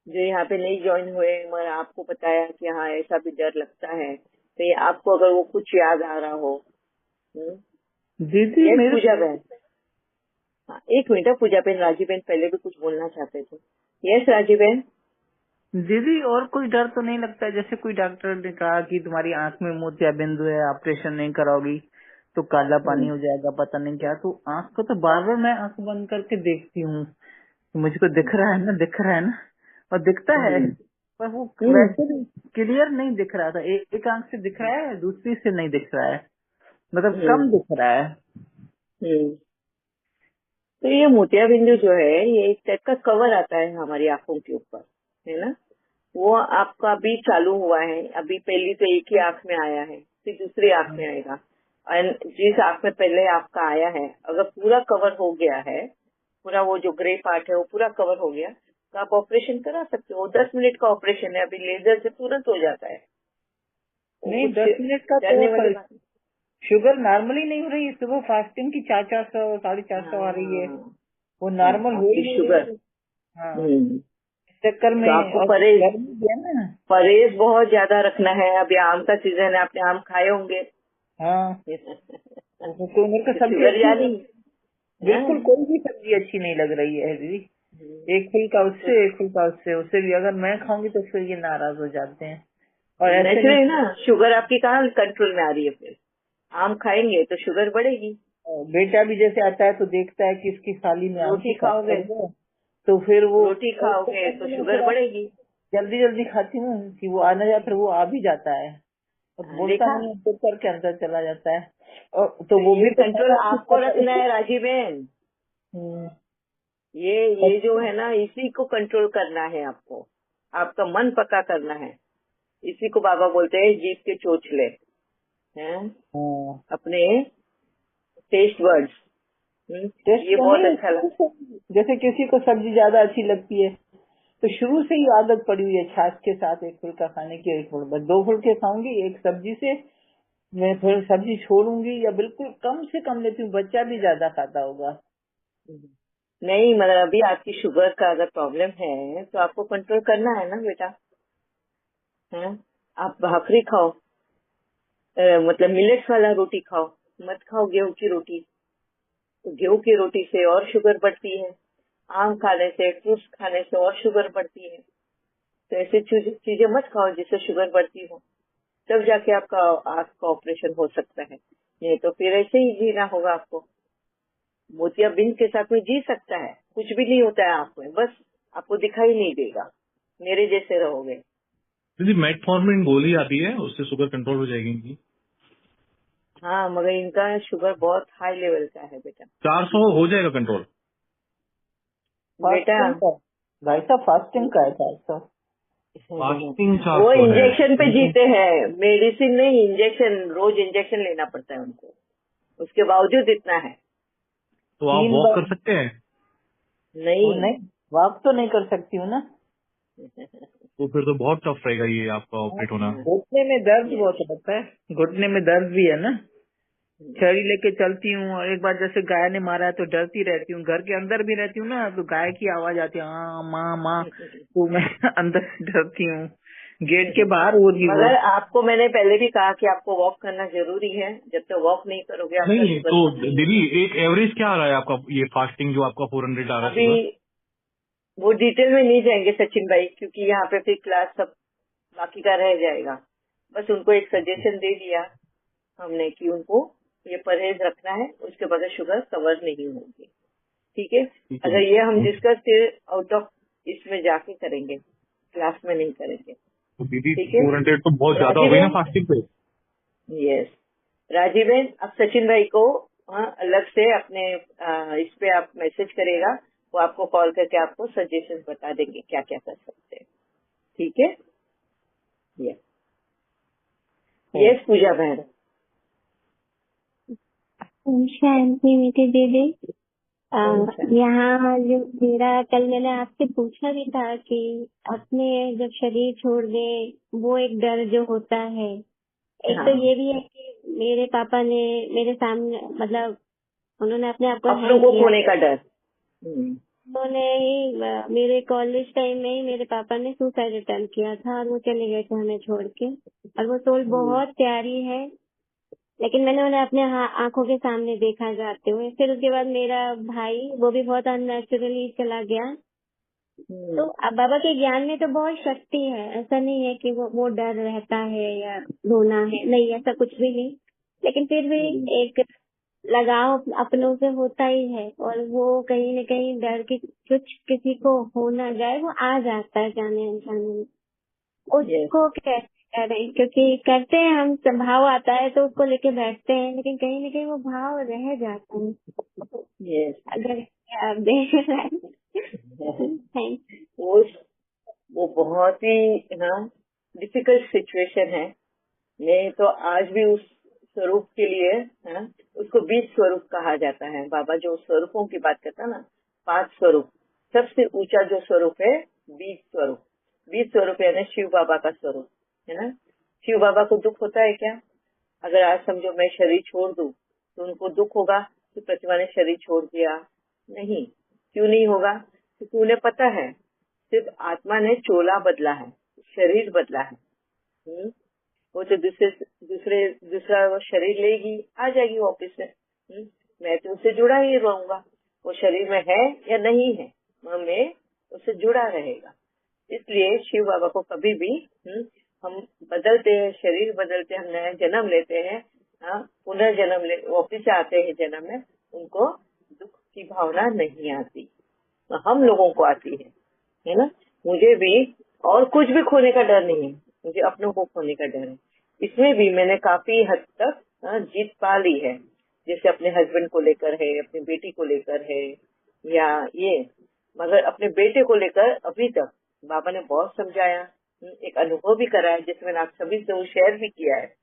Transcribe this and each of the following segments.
जो यहाँ पे नहीं ज्वाइन हुए मगर आपको बताया कि हाँ ऐसा भी डर लगता है, तो ये आपको अगर वो कुछ याद आ रहा हो। दीदी यस मेरे पूजा बहन। हाँ एक मिनट, पूजा बहन, राजी बहन पहले भी कुछ बोलना चाहते थे। यस राजी बहन। दीदी और कोई डर तो नहीं लगता? जैसे कोई डॉक्टर ने कहा कि तुम्हारी आंख में मोतियाबिंद है, ऑपरेशन नहीं कराओगी तो काला पानी हो जाएगा, पता नहीं क्या। तो आंख को तो बार बार मैं आंख बंद करके देखती हूँ, तो मुझको दिख रहा है ना, दिख रहा है ना, और दिखता है, हम्म, पर वो हम्म, वैसे भी क्लियर नहीं दिख रहा था। एक आंख से दिख रहा है, दूसरी से नहीं दिख रहा है, मतलब हम्म, कम दिख रहा है। हम्म। तो ये मोतियाबिंदु जो है ये एक टाइप का कवर आता है हमारी आंखों के ऊपर, है ना। वो आपका अभी चालू हुआ है, अभी पहली तो एक ही आंख में आया है, फिर दूसरी आंख में आएगा। और जिस आंख में पहले आपका आया है अगर पूरा कवर हो गया है, पूरा वो जो ग्रे पार्ट है वो पूरा कवर हो गया, तो आप ऑपरेशन करा सकते हो। 10 मिनट का ऑपरेशन है, अभी लेजर से तुरंत हो जाता है, वो नहीं, कुछ 10 मिनट का तो डरने वाली बात नहीं। शुगर नॉर्मली नहीं हो रही है, सुबह फास्टिंग की 400 450 आ रही है, हाँ, वो नॉर्मल हो ही आपकी नहीं रही शुगर। है। हाँ, हम्म। इस चक्कर तो में, आपको और परहेज गर्मी भी है ना। परहेज बहुत ज्यादा रखना है। अभी आम का सीजन है, आपने आम खाए होंगे। हाँ, तो मेरे को तो सब्जी शुगर अच्छी यानी। हाँ, बिल्कुल कोई भी सब्जी अच्छी नहीं लग रही है दीदी। एक फुल्का तो उससे, एक फुल्का उससे, उससे भी अगर मैं खाऊंगी तो फिर ये नाराज हो जाते हैं। और ऐसे नहीं, नेचुरल ना, शुगर आपकी कहाँ कंट्रोल में आ रही है फिर। आम खाएंगे तो शुगर बढ़ेगी। बेटा भी जैसे आता है तो देखता है कि इसकी थाली में आम की रोटी खाओगे, पत्थर है, तो फिर वो रोटी खाओगे तो शुगर थोड़ा बढ़ेगी। जल्दी जल्दी खाती हूँ कि वो आना जाए, फिर वो आ भी जाता है और हाँ, बोलता देखा। नहीं है, चुप करके अंदर चला जाता है। और तो तो वो ये भी तो कंट्रोल खाना ठीक आपको करता है रखना है राजी बहन। हम्म, ये जो है ना, इसी को कंट्रोल करना है आपको। आपका मन पक्का करना है। इसी को बाबा बोलते हैं जीभ के चोचले, हैं हाँ। अपने टेस्ट वर्ड्स। टेस्ट ये तो बहुत नहीं, अच्छा लगा। जैसे किसी को सब्जी ज्यादा अच्छी लगती है तो शुरू से ही आदत पड़ी हुई है छाछ के साथ एक फुल्का खाने की, एक फुल्का, 2 फुल्के खाऊंगी एक सब्जी से। मैं फिर सब्जी छोड़ूंगी या बिल्कुल कम से कम लेती हूँ, बच्चा भी ज्यादा खाता होगा। नहीं मतलब अभी आपकी शुगर का अगर प्रॉब्लम है तो आपको कंट्रोल करना है ना बेटा, है। आप भाकरी खाओ, मतलब मिलेट्स वाला रोटी खाओ, मत खाओ गेहूं की रोटी। तो गेहूं की रोटी से और शुगर बढ़ती है। आम खाने से, फ्रूट्स खाने से और शुगर बढ़ती है। तो ऐसी चीजें मत खाओ जिससे शुगर बढ़ती हो। तब जाके आपका आंख का ऑपरेशन हो सकता है, नहीं तो फिर ऐसे ही जीना होगा आपको। मोतियाबिंद के साथ में जी सकता है, कुछ भी नहीं होता है आंख में, बस आपको दिखाई नहीं देगा, मेरे जैसे रहोगे। दीदी मेटफॉर्मिन गोली आती है, उससे शुगर कंट्रोल हो जाएगी इनकी। हाँ मगर इनका शुगर बहुत हाई लेवल का है बेटा। 400 हो जाएगा कंट्रोल। बेटा फास्टिंग का, भाई साहब फास्टिंग का है 400। फास्टिंग वो 400 है। इंजेक्शन पे जीते हैं, मेडिसिन नहीं, इंजेक्शन, रोज इंजेक्शन लेना पड़ता है उनको, उसके बावजूद इतना है। तो आप 3 वॉक बार कर सकते हैं? वो नहीं। नहीं, वॉक तो नहीं कर सकती हूँ ना। तो फिर तो बहुत टफ रहेगा ये आपका हाँ, ऑपरेट होना। घुटने में दर्द ये, बहुत होता है, घुटने में दर्द भी है ना। छड़ी लेके चलती हूँ, और एक बार जैसे गाय ने मारा है तो डरती रहती हूँ, घर के अंदर भी रहती हूँ ना, तो गाय की आवाज आती है हाँ माँ माँ, तो मैं अंदर से डरती हूँ। गेट के बाहर होगी वो। मगर आपको मैंने पहले भी कहा कि आपको वॉक करना जरूरी है। जब तक वॉक नहीं करोगे आपका नहीं शुगर तो कम नहीं दीदी होगा। एक एवरेज क्या आ रहा है आपका, ये फास्टिंग जो आपका 400 आ रहा है अभी सुबह? वो डिटेल में नहीं जाएंगे सचिन भाई, क्योंकि यहाँ पे फिर क्लास सब बाकी का रह जाएगा। बस उनको एक सजेशन दे दिया हमने कि उनको ये परहेज रखना है, उसके बगैर शुगर कवर नहीं होगी। ठीक है। ठीक है अगर ये हम दीदी। डिस्कस फिर आउट ऑफ इसमें जाके करेंगे, क्लास में नहीं करेंगे। तो दीदी ठीक है 400 तो बहुत ज्यादा हो राजीव गई ना है। फास्टिंग पे। यस राजीव है। अब सचिन भाई को अलग से अपने इस पे आप मैसेज करेगा, वो आपको कॉल करके आपको सजेशन बता देंगे क्या क्या कर सकते हैं। ठीक है। यस यस पूजा बहन। शांति मीठी दीदी। अच्छा। यहाँ जो मेरा कल मैंने आपसे पूछा भी था कि अपने जब शरीर छोड़ दे वो एक डर जो होता है, एक तो हाँ, ये भी है कि मेरे पापा ने मेरे सामने मतलब उन्होंने अपने आप को अपनों हैंग को किया। खोने का डर। हम्म, उन्होंने ही मेरे कॉलेज टाइम में ही मेरे पापा ने सुसाइड अटेम्प्ट किया था और वो चले गए थे हमें छोड़ के। और वो सोल बहुत प्यारी है, लेकिन मैंने उन्हें अपने आंखों के सामने देखा जाते हुए। फिर उसके बाद मेरा भाई, वो भी बहुत अननेचुरली चला गया। तो अब बाबा के ज्ञान में तो बहुत शक्ति है, ऐसा नहीं है कि वो डर रहता है या रोना है, नहीं ऐसा कुछ भी नहीं। लेकिन फिर भी एक लगाव अपनों से होता ही है, और वो कहीं न कहीं डर की कुछ किसी को हो ना जाए वो आ जाता है जाने अनजाने में। उसको कैसे करें, क्योंकि करते हैं हम, भाव आता है तो उसको लेके बैठते हैं, लेकिन कहीं न कहीं वो भाव रह जाता है। अगर आप देख रहे हैं वो बहुत ही डिफिकल्ट सिचुएशन है। मैं तो आज भी उस स्वरूप के लिए उसको 20 स्वरूप कहा जाता है। बाबा जो स्वरूपों की बात करता है ना, 5 स्वरूप, सबसे ऊंचा जो स्वरूप है 20 स्वरूप। 20 स्वरूप यानी शिव बाबा का स्वरूप है ना। शिव बाबा को दुख होता है क्या? अगर आज समझो मैं शरीर छोड़ दूं तो उनको दुख होगा कि प्रतिमा ने शरीर छोड़ दिया? नहीं। क्यों नहीं होगा? क्योंकि उन्हें पता है सिर्फ आत्मा ने चोला बदला है, शरीर बदला है। वो तो दूसरा वो शरीर लेगी, आ जाएगी वापस से। मैं तो उससे जुड़ा ही रहूंगा, वो शरीर में है या नहीं है, मैं उससे जुड़ा रहेगा। इसलिए शिव बाबा को कभी भी हम बदलते हैं, शरीर बदलते हैं, हम नया जन्म लेते हैं, पुनर्जन्म वापिस आते हैं जन्म में, उनको दुख की भावना नहीं आती, हम लोगों को आती है ना। मुझे भी और कुछ भी खोने का डर नहीं है, मुझे अपनों को खोने का डर है। इसमें भी मैंने काफी हद तक जीत पा ली है। जैसे अपने हस्बैंड को लेकर है, अपनी बेटी को लेकर है, या ये, मगर अपने बेटे को लेकर अभी तक बाबा ने बहुत समझाया, एक अनुभव भी कराया, जिसमें आप सभी से वो शेयर भी किया है।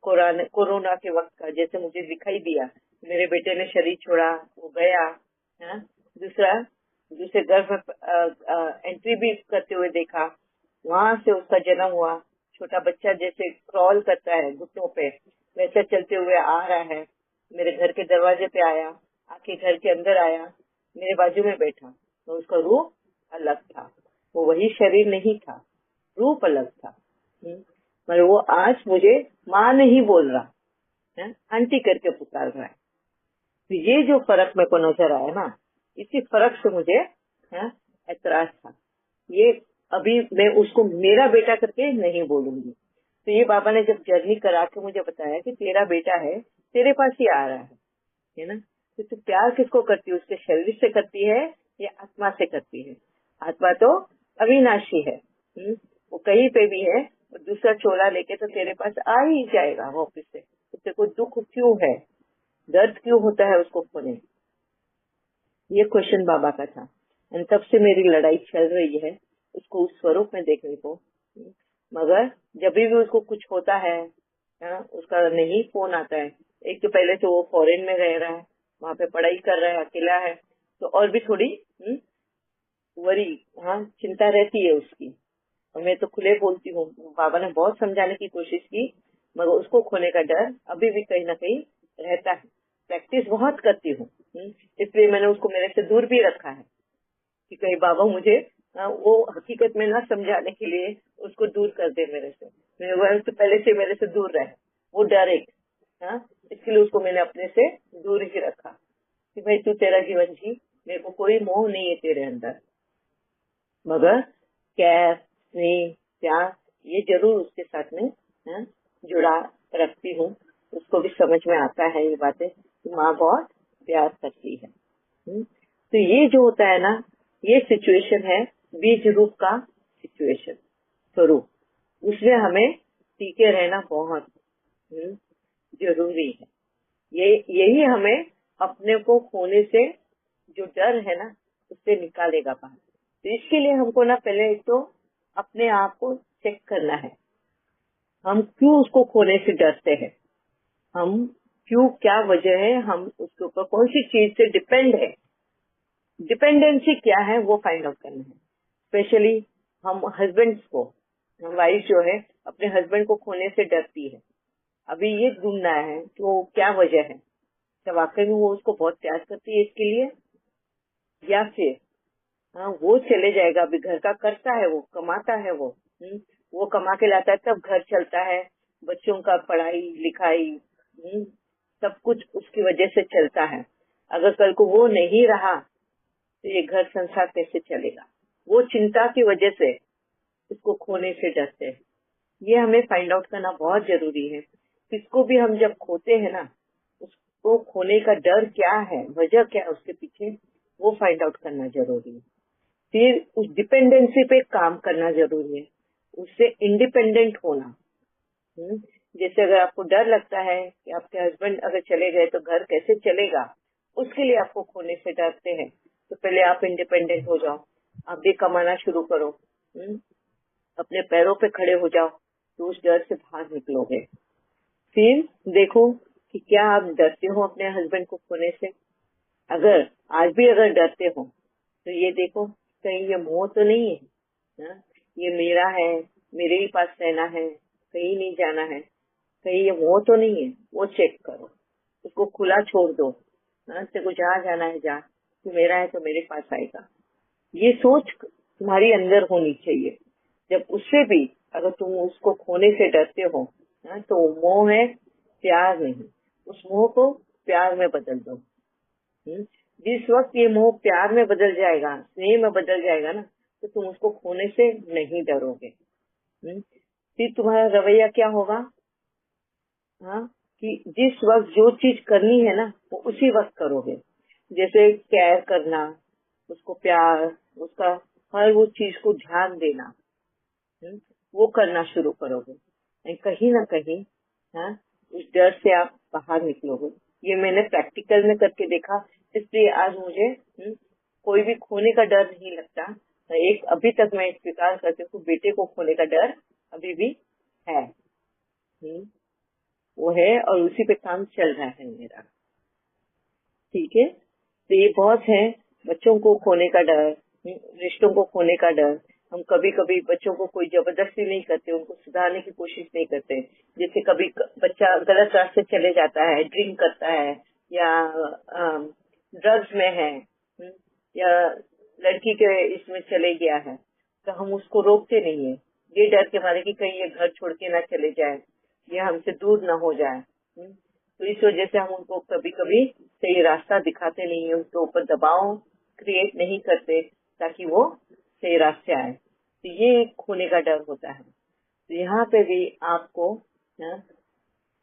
कोरोना के वक्त का जैसे मुझे दिखाई दिया, मेरे बेटे ने शरीर छोड़ा, वो गया। दूसरे गर्भ एंट्री भी करते हुए देखा, वहां से उसका जन्म हुआ। छोटा बच्चा जैसे क्रॉल करता है घुटनों पे, वैसे चलते हुए आ रहा है, मेरे घर के दरवाजे पे आया, आके घर के अंदर आया, मेरे बाजू में बैठा। तो उसका रूप अलग था, वो वही शरीर नहीं था, रूप अलग था। पर वो आज मुझे माँ नहीं बोल रहा है, आंटी करके पुकार रहा है। तो ये जो फर्क मेरे को नजर आया ना, इसी फर्क से मुझे ऐतराज था। ये अभी मैं उसको मेरा बेटा करके नहीं बोलूंगी। तो ये बाबा ने जब जर्नी करा के मुझे बताया कि तेरा बेटा है, तेरे पास ही आ रहा है ना। तो तू प्यार किसको करती है, उसके शरीर से करती है या आत्मा से करती है? आत्मा तो अविनाशी है, वो कहीं पे भी है, और दूसरा चोला लेके तो तेरे पास आ ही जाएगा वापिस से। तो तेरे को दुख क्यों है, दर्द क्यों होता है उसको खोने? ये क्वेश्चन बाबा का था। और तब से मेरी लड़ाई चल रही है उसको उस स्वरूप में देखने को। मगर जब भी उसको कुछ होता है उसका नहीं फोन आता है। एक तो पहले तो वो फॉरेन में रह रहा है, वहाँ पे पढ़ाई कर रहा है, अकेला है, तो और भी थोड़ी वरी चिंता रहती है उसकी। और मैं तो खुले बोलती हूँ, बाबा ने बहुत समझाने की कोशिश की, मगर उसको खोने का डर अभी भी कहीं ना कहीं रहता है। प्रैक्टिस बहुत करती हूँ, इसलिए मैंने उसको मेरे से दूर भी रखा है कि कहीं बाबा मुझे वो हकीकत में ना समझाने के लिए उसको दूर कर दे मेरे से। मैं तो पहले से मेरे से दूर रहे, वो डरे, इसके लिए उसको मैंने अपने से दूर ही रखा कि भाई तू तेरा जीवन जी, मेरे को कोई मोह नहीं है तेरे अंदर। मगर कैर, स्नेह, प्यार ये जरूर उसके साथ में जुड़ा रखती हूँ। उसको भी समझ में आता है ये बातें कि माँ बहुत प्यार करती है। तो ये जो होता है ना, ये सिचुएशन है बीज रूप का सिचुएशन, स्वरूप। उसमें हमें टीके रहना बहुत जरूरी है। यही हमें अपने को खोने से जो डर है ना, उससे निकालेगा बाहर। तो इसके लिए हमको ना पहले एक तो अपने आप को चेक करना है, हम क्यों उसको खोने से डरते हैं, हम क्यों, क्या वजह है, हम उसके ऊपर कौन सी चीज से डिपेंड है, डिपेंडेंसी क्या है, वो फाइंड आउट करना है। स्पेशली हम हस्बैंड्स को, वाइफ जो है अपने हस्बैंड को खोने से डरती है। अभी ये ढूंढना है कि वो क्या वजह है, क्या वाकई में वो उसको बहुत प्यार करती है इसके लिए, या फिर हाँ वो चले जाएगा, अभी घर का करता है, वो कमाता है, वो कमा के लाता है, तब घर चलता है, बच्चों का पढ़ाई लिखाई, सब कुछ उसकी वजह से चलता है। अगर कल को वो नहीं रहा तो ये घर संसार कैसे चलेगा? वो चिंता की वजह से उसको खोने से डरते हैं। ये हमें फाइंड आउट करना बहुत जरूरी है। किसको भी हम जब खोते हैं ना, उसको खोने का डर क्या है, वजह क्या है उसके पीछे, वो फाइंड आउट करना जरूरी है। फिर उस डिपेंडेंसी पे काम करना जरूरी है, उससे इंडिपेंडेंट होना। जैसे अगर आपको डर लगता है कि आपके हस्बैंड अगर चले गए तो घर कैसे चलेगा, उसके लिए आपको खोने से डरते हैं, तो पहले आप इंडिपेंडेंट हो जाओ, आप भी कमाना शुरू करो, अपने पैरों पे खड़े हो जाओ, तो उस डर से बाहर निकलोगे। फिर देखो कि क्या आप डरते हो अपने हस्बैंड को खोने से। अगर आज भी अगर डरते हो तो ये देखो कहीं ये मोह तो नहीं है ना? ये मेरा है, मेरे ही पास रहना है, कहीं नहीं जाना है, कहीं ये मोह तो नहीं है, वो चेक करो, उसको खुला छोड़ दो। तेरे को जहाँ जाना है जा, तू मेरा है तो मेरे पास आएगा, ये सोच तुम्हारी अंदर होनी चाहिए। जब उससे भी अगर तुम उसको खोने से डरते हो तो मोह है, प्यार नहीं। उस मोह को प्यार में बदल दो। जिस वक्त ये मोह प्यार में बदल जाएगा, स्नेह में बदल जाएगा ना, तो तुम उसको खोने से नहीं डरोगे। फिर तुम्हारा रवैया क्या होगा? कि जिस वक्त जो चीज करनी है ना, वो उसी वक्त करोगे। जैसे केयर करना, उसको प्यार, उसका हर वो चीज को ध्यान देना, वो करना शुरू करोगे। कहीं ना कहीं उस डर से आप बाहर निकलोगे। ये मैंने प्रैक्टिकल में करके देखा, इसलिए आज मुझे कोई भी खोने का डर नहीं लगता। एक अभी तक मैं स्वीकार करती हूँ, बेटे को खोने का डर अभी भी है। वो है और उसी पे काम चल रहा है मेरा। ठीक है, तो ये बहुत है, बच्चों को खोने का डर, रिश्तों को खोने का डर। हम कभी कभी बच्चों को कोई जबरदस्ती नहीं करते, उनको सुधारने की कोशिश नहीं करते। जैसे कभी बच्चा गलत रास्ते चले जाता है, ड्रिंक करता है, या ड्रग्स में है, या लड़की के इसमें चले गया है, तो हम उसको रोकते नहीं है, ये डर के मारे कि कहीं ये घर छोड़ के ना चले जाए, ये हमसे दूर ना हो जाए। तो इस वजह से हम उनको कभी कभी सही रास्ता दिखाते नहीं है, उसके ऊपर दबाव क्रिएट नहीं करते ताकि वो सही रास्ते आए। तो ये एक खोने का डर होता है। तो यहाँ पे भी आपको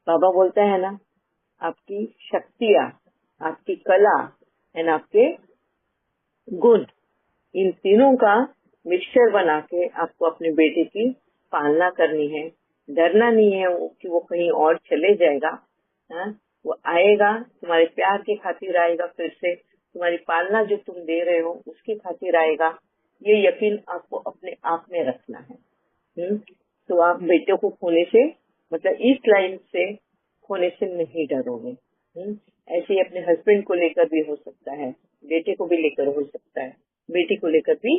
बाबा बोलता है ना, आपकी शक्तियाँ, आपकी कला एंड आपके गुण, इन तीनों का मिक्सचर बना के आपको अपने बेटे की पालना करनी है। डरना नहीं है कि वो कहीं और चले जाएगा। वो आएगा, तुम्हारे प्यार के खातिर आएगा, फिर से तुम्हारी पालना जो तुम दे रहे हो उसकी खातिर आएगा। ये यकीन आपको अपने आप में रखना है। तो आप बेटे को खोने से, मतलब इस लाइन से खोने से नहीं डरोगे। ऐसे ही अपने हस्बैंड को लेकर भी हो सकता है, बेटे को भी लेकर हो सकता है, बेटी को लेकर भी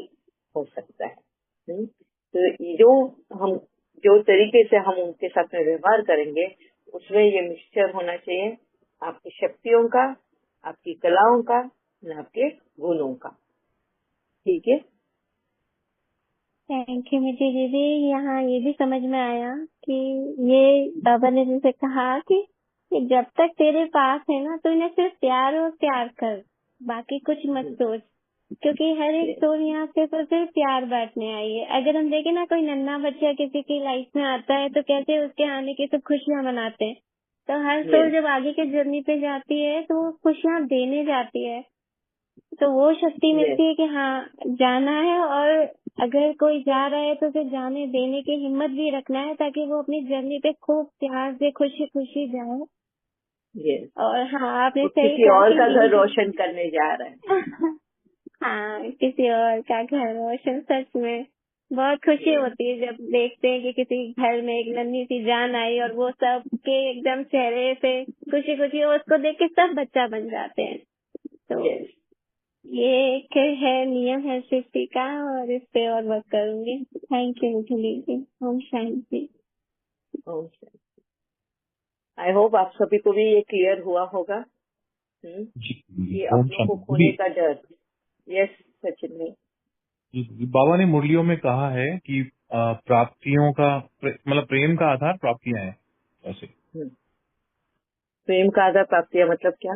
हो सकता है। तो जो तरीके से हम उनके साथ में व्यवहार करेंगे, उसमें ये मिक्सचर होना चाहिए आपकी शक्तियों का, आपकी कलाओं का, न आपके गुणों का। ठीक है, थैंक यू मिठी दीदी। यहाँ ये भी समझ में आया कि ये बाबा ने जैसे कहा कि जब तक तेरे पास है ना, तो इन्हें सिर्फ प्यार और प्यार कर, बाकी कुछ मत सोच, क्योंकि हर एक सोल यहाँ पे तो सिर्फ प्यार बांटने आई है। अगर हम देखें ना, कोई नन्हा बच्चा किसी की लाइफ में आता है तो कैसे उसके आने की सब खुशियाँ मनाते हैं। तो हर सोल जब आगे के जर्नी पे जाती है तो वो खुशियाँ देने जाती है, तो वो शक्ति मिलती है कि हाँ जाना है, और अगर कोई जा रहा है तो उसे जाने देने की हिम्मत भी रखना है, ताकि वो अपनी जर्नी पे खूब प्यार से खुशी खुशी जाए। और हाँ, आपने सही किसी कहा और कि का घर रोशन करने जा रहा है। हाँ, किसी और का घर रोशन। सच में बहुत खुशी होती है जब देखते हैं कि किसी घर में एक नन्ही सी जान आई और वो सब के एकदम चेहरे से खुशी खुशी, उसको देख के सब बच्चा बन जाते हैं। तो ये एक है, नियम है सृष्टि का, और इस पे और वर्क करूंगी। थैंक यू मिठी दीदी। ओम शांति। आई होप आप सभी को भी ये क्लियर हुआ होगा कि अपनों को खोने का डर। यस सचिन है। बाबा ने मुरलियों में कहा है कि प्राप्तियों का मतलब प्रेम का आधार प्राप्तियां हैं ऐसे। प्रेम का आधार प्राप्तियां मतलब क्या?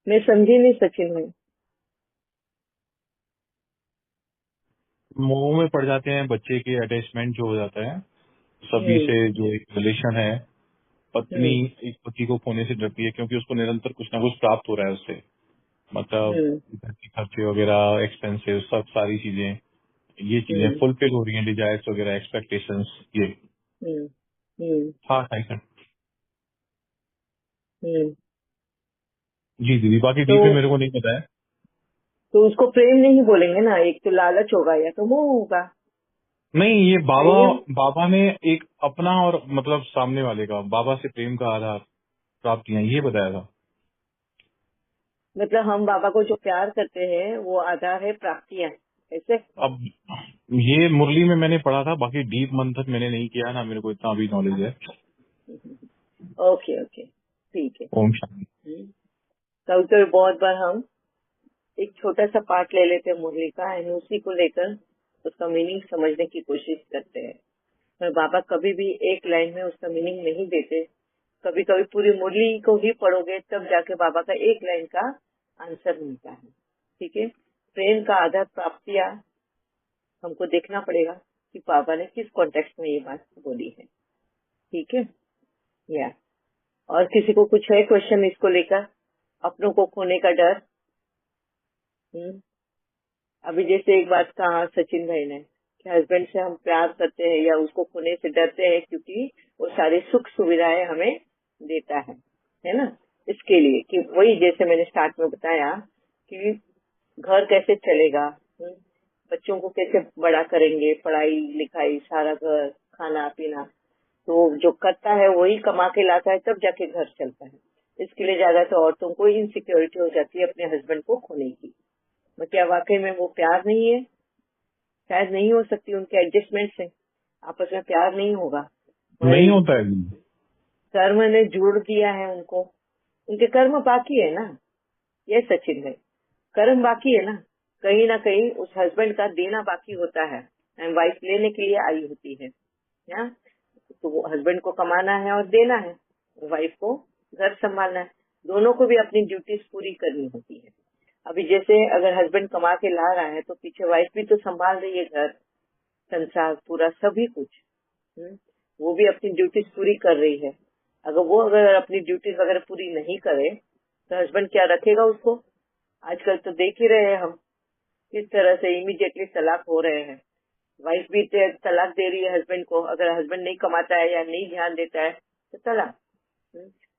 मैं समझी नहीं सचिन भाई। मोह में पड़ जाते हैं बच्चे के, अटैचमेंट जो हो जाता है सभी हम्म से, जो एक रिलेशन है। पत्नी हम्म एक पति को खोने से डरती है क्योंकि उसको निरंतर कुछ ना कुछ प्राप्त हो रहा है उससे, मतलब हम्म घर के खर्चे वगैरह, एक्सपेंसेस, सब सारी चीजें, ये चीजें हम्म फुलफिल हो रही हैं, डिजायर्स वगैरह, एक्सपेक्टेशंस, ये। हम्म हम्म हाँ टाइसन। हम्म। जी दीदी, बाकी तो डीप में मेरे को नहीं पता है। उसको प्रेम नहीं बोलेंगे ना, एक तो लालच होगा या तो मोह होगा। नहीं, ये बाबा नहीं है? बाबा ने एक अपना और मतलब सामने वाले का, बाबा से प्रेम का आधार प्राप्तियां, ये बताया था। मतलब हम बाबा को जो प्यार करते हैं वो आधार है प्राप्तियां, ऐसे? अब ये मुरली में मैंने पढ़ा था, बाकी डीप मंथन मैंने नहीं किया ना, मेरे को इतना अभी नॉलेज है। ओके ओके, ठीक है। ओम शांति। कभी कभी बहुत बार हम एक छोटा सा पार्ट ले लेते हैं मुरली का एंड उसी को लेकर उसका मीनिंग समझने की कोशिश करते हैं। पर बाबा कभी भी एक लाइन में उसका मीनिंग नहीं देते। कभी कभी पूरी मुरली को ही पढ़ोगे तब जाके बाबा का एक लाइन का आंसर मिलता है। ठीक है। प्रेम का आधार प्राप्तियां हमको देखना पड़ेगा कि बाबा ने किस कॉन्टेक्स्ट में ये बात बोली है। ठीक है। या और किसी को कुछ है क्वेश्चन इसको लेकर? अपनों को खोने का डर। हम्म। अभी जैसे एक बात कहा सचिन भाई ने कि हस्बैंड से हम प्यार करते हैं या उसको खोने से डरते हैं क्योंकि वो सारी सुख सुविधाएं हमें देता है ना। इसके लिए कि वही जैसे मैंने स्टार्ट में बताया कि घर कैसे चलेगा, बच्चों को कैसे बड़ा करेंगे, पढ़ाई लिखाई सारा घर खाना पीना, तो जो करता है वही कमा के लाता है तब जाके घर चलता है। इसके लिए ज्यादा तो औरतों को इनसिक्योरिटी हो जाती है अपने हस्बैंड को खोने की। तो क्या वाकई में वो प्यार नहीं है? शायद नहीं हो सकती, उनके एडजस्टमेंट से आपस में प्यार नहीं होगा। नहीं वही होता है दीदी। कर्म ने जोड़ दिया है उनको, उनके कर्म बाकी है ना। ये सचिन है, कर्म बाकी है ना कहीं उस हस्बैंड का देना बाकी होता है एंड वाइफ लेने के लिए आई होती है ना। तो वो हस्बैंड को कमाना है और देना है, वाइफ को घर संभालना है। दोनों को भी अपनी ड्यूटीज पूरी करनी होती है। अभी जैसे अगर हस्बैंड कमा के ला रहा है तो पीछे वाइफ भी तो संभाल रही है घर संसार पूरा सभी कुछ। वो भी अपनी ड्यूटीज पूरी कर रही है। अगर अपनी ड्यूटीज वगैरह पूरी नहीं करे तो हस्बैंड क्या रखेगा उसको? आजकल तो देख ही रहे हैं हम किस तरह से इमीडिएटली तलाक हो रहे हैं। वाइफ भी तलाक दे रही है हस्बैंड को, अगर हस्बैंड नहीं कमाता है या नहीं ध्यान देता है तो तलाक।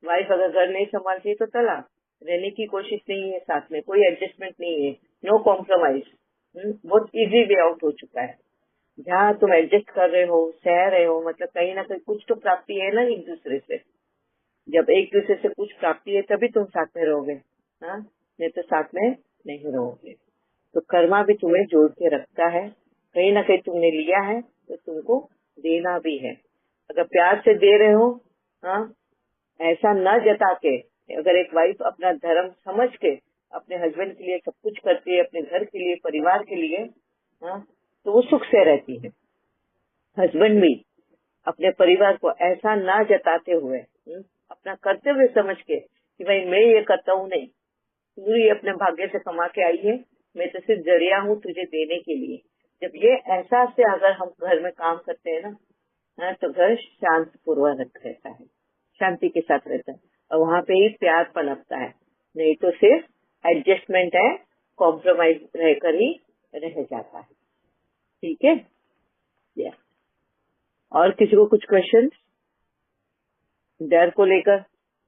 वाइफ अगर घर नहीं संभालती है तो तलाक। रहने की कोशिश नहीं है साथ में, कोई एडजस्टमेंट नहीं है, नो कॉम्प्रोमाइज। बहुत इजी वे आउट हो चुका है। जहाँ तुम एडजस्ट कर रहे हो सह रहे हो मतलब कहीं ना कहीं कुछ तो प्राप्ति है ना एक दूसरे से। जब एक दूसरे से कुछ प्राप्ति है तभी तुम साथ में रहोगे, हाँ, नहीं तो साथ में नहीं रहोगे। तो कर्मा भी तुम्हें जोड़ के रखता है, कहीं ना कहीं तुमने लिया है तो तुमको देना भी है। अगर प्यार से दे रहे हो, हाँ, ऐसा न जता के, अगर एक वाइफ अपना धर्म समझ के अपने हस्बैंड के लिए सब कुछ करती है, अपने घर के लिए परिवार के लिए, हाँ, तो वो सुख से रहती है। हस्बैंड भी अपने परिवार को ऐसा ना जताते हुए, अपना कर्तव्य समझ के कि भाई मैं ये करता हूँ नहीं, तू ये अपने भाग्य से कमा के आई है, मैं तो सिर्फ जरिया हूँ तुझे देने के लिए। जब ये एहसास से अगर हम घर में काम करते हैं ना, हाँ, तो घर शांत पूर्वक रहता है, शांति के साथ रहता है और वहाँ पे ही प्यार पनपता है। नहीं तो सिर्फ एडजस्टमेंट है, कॉम्प्रोमाइज रहकर ही रह जाता है। ठीक है। या और किसी को कुछ क्वेश्चन? डर को लेकर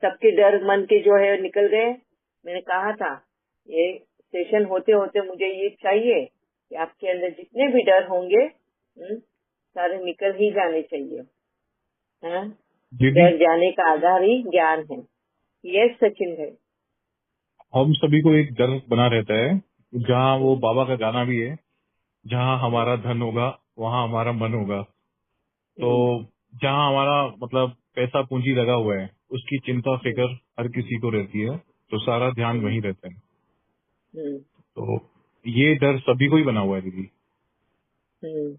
सबके डर मन के जो है निकल गए। मैंने कहा था ये सेशन होते होते मुझे ये चाहिए कि आपके अंदर जितने भी डर होंगे सारे निकल ही जाने चाहिए। हाँ? दीदी डर जाने का आधार ही ज्ञान है। ये सचिन है। हम सभी को एक डर बना रहता है, जहाँ वो बाबा का गाना भी है, जहाँ हमारा धन होगा वहाँ हमारा मन होगा। तो जहाँ हमारा मतलब पैसा पूंजी लगा हुआ है उसकी चिंता फिक्र हर किसी को रहती है, तो सारा ध्यान वहीं रहता है। हम्म, तो ये डर सभी को ही बना हुआ है दीदी। हम्म।